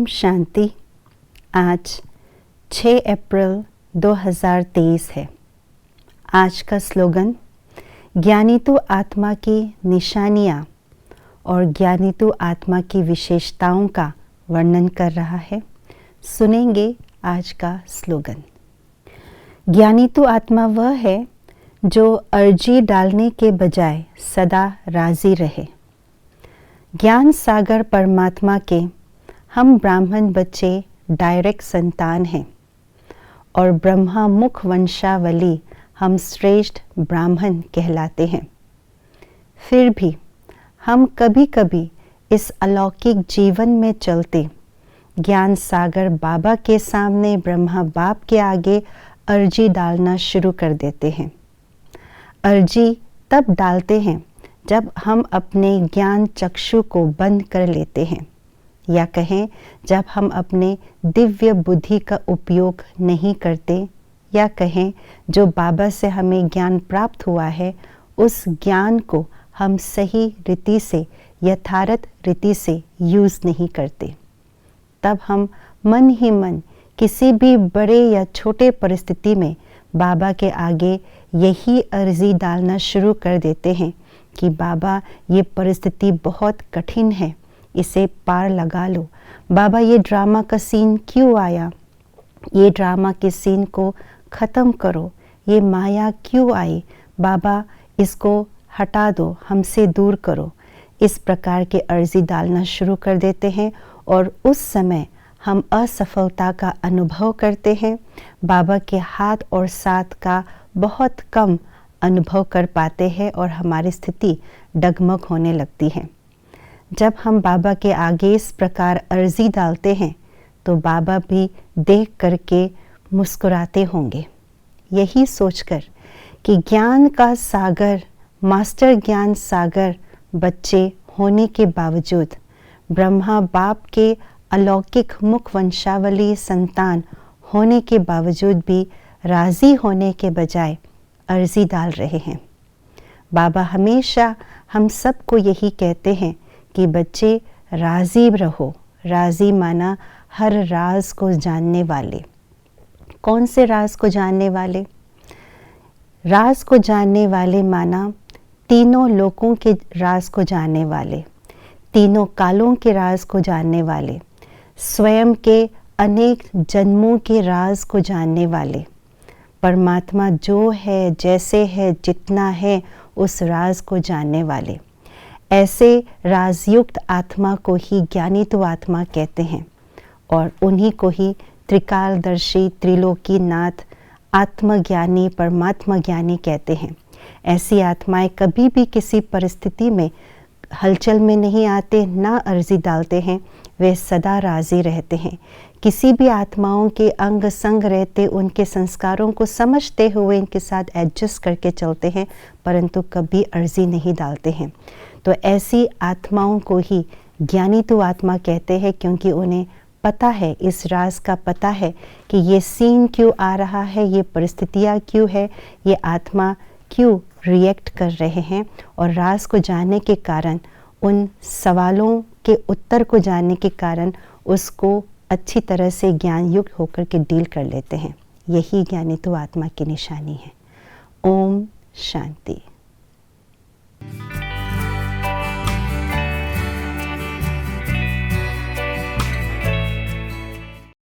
शांति। आज 6 अप्रैल 2023 है। आज का स्लोगन ज्ञानी तो आत्मा की निशानियाँ और ज्ञानी तो आत्मा की विशेषताओं का वर्णन कर रहा है। सुनेंगे आज का स्लोगन। ज्ञानी तो आत्मा वह है जो अर्जी डालने के बजाय सदा राजी रहे। ज्ञान सागर परमात्मा के हम ब्राह्मण बच्चे डायरेक्ट संतान हैं और ब्रह्मा मुख वंशावली हम श्रेष्ठ ब्राह्मण कहलाते हैं। फिर भी हम कभी कभी इस अलौकिक जीवन में चलते ज्ञान सागर बाबा के सामने ब्रह्मा बाप के आगे अर्जी डालना शुरू कर देते हैं। अर्जी तब डालते हैं जब हम अपने ज्ञान चक्षु को बंद कर लेते हैं, या कहें जब हम अपने दिव्य बुद्धि का उपयोग नहीं करते, या कहें जो बाबा से हमें ज्ञान प्राप्त हुआ है उस ज्ञान को हम सही रीति से यथार्थ रीति से यूज़ नहीं करते। तब हम मन ही मन किसी भी बड़े या छोटे परिस्थिति में बाबा के आगे यही अर्जी डालना शुरू कर देते हैं कि बाबा ये परिस्थिति बहुत कठिन है, इसे पार लगा लो। बाबा ये ड्रामा का सीन क्यों आया, ये ड्रामा के सीन को ख़त्म करो। ये माया क्यों आई, बाबा इसको हटा दो, हमसे दूर करो। इस प्रकार के अर्जी डालना शुरू कर देते हैं और उस समय हम असफलता का अनुभव करते हैं। बाबा के हाथ और साथ का बहुत कम अनुभव कर पाते हैं और हमारी स्थिति डगमग होने लगती है। जब हम बाबा के आगे इस प्रकार अर्जी डालते हैं तो बाबा भी देख करके मुस्कुराते होंगे, यही सोचकर कि ज्ञान का सागर, मास्टर ज्ञान सागर बच्चे होने के बावजूद, ब्रह्मा बाप के अलौकिक मुख वंशावली संतान होने के बावजूद भी राज़ी होने के बजाय अर्जी डाल रहे हैं। बाबा हमेशा हम सबको यही कहते हैं कि बच्चे राज़ी रहो। राज़ी माना हर राज को जानने वाले। कौन से राज को जानने वाले? राज को जानने वाले माना तीनों लोकों के राज को जानने वाले, तीनों कालों के राज को जानने वाले, स्वयं के अनेक जन्मों के राज को जानने वाले। परमात्मा जो है, जैसे है, जितना है, उस राज को जानने वाले। ऐसे राजयुक्त आत्मा को ही ज्ञानी तो आत्मा कहते हैं और उन्हीं को ही त्रिकालदर्शी, त्रिलोकीनाथ, आत्मज्ञानी, परमात्मा ज्ञानी कहते हैं। ऐसी आत्माएं कभी भी किसी परिस्थिति में हलचल में नहीं आते, ना अर्जी डालते हैं, वे सदा राज़ी रहते हैं। किसी भी आत्माओं के अंग संग रहते, उनके संस्कारों को समझते हुए इनके साथ एडजस्ट करके चलते हैं, परंतु कभी अर्जी नहीं डालते हैं। तो ऐसी आत्माओं को ही ज्ञानी तो आत्मा कहते हैं, क्योंकि उन्हें पता है, इस राज का पता है कि ये सीन क्यों आ रहा है, ये परिस्थितियाँ क्यों है, ये आत्मा क्यों रिएक्ट कर रहे हैं। और राज को जानने के कारण, उन सवालों के उत्तर को जानने के कारण उसको अच्छी तरह से ज्ञान युक्त होकर के डील कर लेते हैं। यही ज्ञानी तो आत्मा की निशानी है। ओम शांति।